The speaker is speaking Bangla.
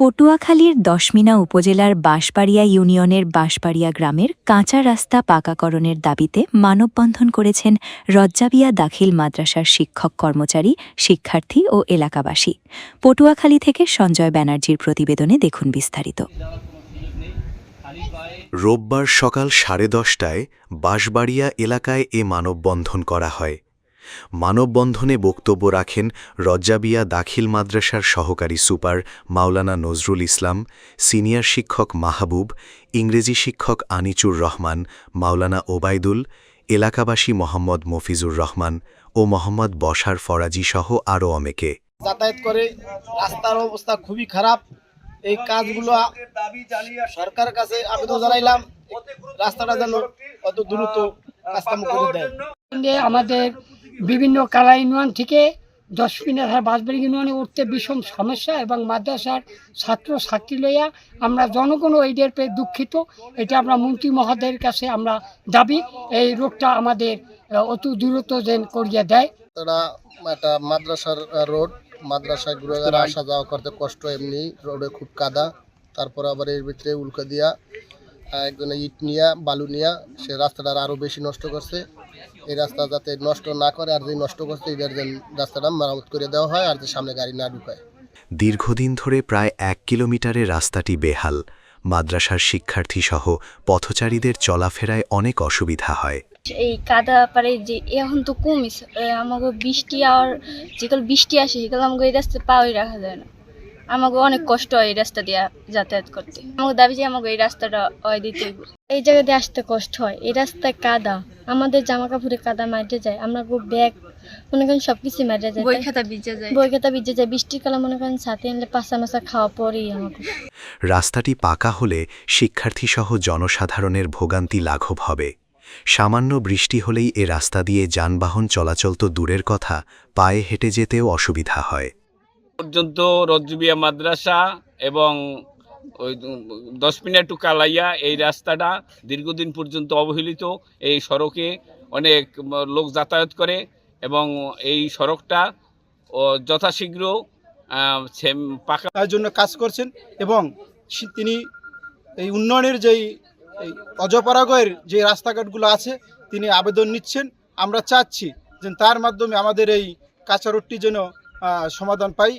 পটুয়াখালীর দশমিনা উপজেলার বাঁশবাড়িয়া ইউনিয়নের বাঁশবাড়িয়া গ্রামের কাঁচা রাস্তা পাকাকরণের দাবিতে মানববন্ধন করেছেন রজ্জাবিয়া দাখিল মাদ্রাসার শিক্ষক কর্মচারী, শিক্ষার্থী ও এলাকাবাসী। পটুয়াখালী থেকে সঞ্জয় ব্যানার্জির প্রতিবেদনে দেখুন বিস্তারিত। রোববার সকাল 10:30টায় বাঁশবাড়িয়া এলাকায় এ মানববন্ধন করা হয়। মানববন্ধনে বক্তব্য রাখেন রজ্জাবিয়া দাখিল মাদ্রাসার সহকারী সুপার মাওলানা নজরুল ইসলাম, সিনিয়র শিক্ষক মাহবুব, ইংরেজি শিক্ষক আনিচুর রহমান, মাওলানা ওবায়দুল, এলাকাবাসী মোহাম্মদ মফিজুর রহমান ও মোহাম্মদ বশার ফরাজি সহ আরও অনেকে। যাতায়াত করে রাস্তার অবস্থা খুবই খারাপ। এই কাজগুলো সরকারের কাছে আবেদন জানাইলাম, রাস্তাটা যেন অত দ্রুত কাজকাম করে দেয়। আমাদের বিভিন্ন কালা ইউনিয়ন থেকে 10 মিনিট বাঁশবাড়ি ইউনিয়নে উঠতে ভীষণ সমস্যা এবং মাদ্রাসার ছাত্র ছাত্রী লইয়া আমরা জনগণ এইদের পেয়ে দুঃখিত। এটা আমরা মন্ত্রী মহোদয়ের কাছে আমরা দাবি এই রোডটা আমাদের অতি দ্রুত যেন করিয়ে দেয়। তারা একটা মাদ্রাসার রোড, মাদ্রাসায় ঘুরে আসা যাওয়া করতে কষ্ট, এমনি রোডে খুব কাদা। তারপর আবার এর ভিতরে উল্কা দিয়া একজনে ইট নিয়া বালু নিয়া সে রাস্তাটা আরও বেশি নষ্ট করছে। এই রাস্তা যাতে নষ্ট না করে, আর যে নষ্ট করছে এটার যেন রাস্তাটা মেরামত করে দেওয়া হয়, আর যে সামনে গাড়ি না ঢুকায়। দীর্ঘদিন ধরে প্রায় 1 কিলোমিটারের রাস্তাটি বেহাল। মাদ্রাসার শিক্ষার্থী সহ পথচারীদের চলাফেরায় অনেক অসুবিধা হয়। এই কাদা পারে যে এখন তো কমিস আমাকে বৃষ্টি আর যেগুলো বৃষ্টি আসে সেগুলো আমাকে এই রাস্তায় পাওয়াই রাখা যায় না। আমাকে অনেক কষ্ট হয় এই রাস্তা দিয়ে যাতায়াত করতে। আমাকে দাবি যে আমাকে এই রাস্তাটা দিতে হইব। এই জায়গা দিয়ে আসতে কষ্ট হয়, এই রাস্তায় কাদা, আমাদের জামা কাপড়ে কাদা মাঠে যায়, আমরা ব্যাগ মনে করেন সবকিছু মাঠে যায়, বই খাতা ভিজে যায়। বৃষ্টির কালে মনে করেন ছাতে আনলে পাশা মাছা খাওয়া পরেই আমাকে। রাস্তাটি পাকা হলে শিক্ষার্থী সহ জনসাধারণের ভোগান্তি লাঘব হবে। সামান্য বৃষ্টি হলেই এ রাস্তা দিয়ে যানবাহন চলাচল তো দূরের কথা, পায়ে হেঁটে যেতেও অসুবিধা হয়। পর্যন্ত রজ্জাবিয়া মাদ্রাসা এবং ওই 10 মিনিট টু কালাইয়া এই রাস্তাটা দীর্ঘদিন পর্যন্ত অবহেলিত। এই সড়কে অনেক লোক যাতায়াত করে এবং এই সড়কটা যথাশীঘ্র পাকা তার জন্য কাজ করছেন এবং তিনি এই উন্নয়নের যেই এই অজপাড়াগয়ের যে রাস্তাঘাটগুলো আছে তিনি আবেদন নিচ্ছেন। আমরা চাচ্ছি যে তার মাধ্যমে আমাদের এই কাঁচা রোডটি যেন সমাধান পাই।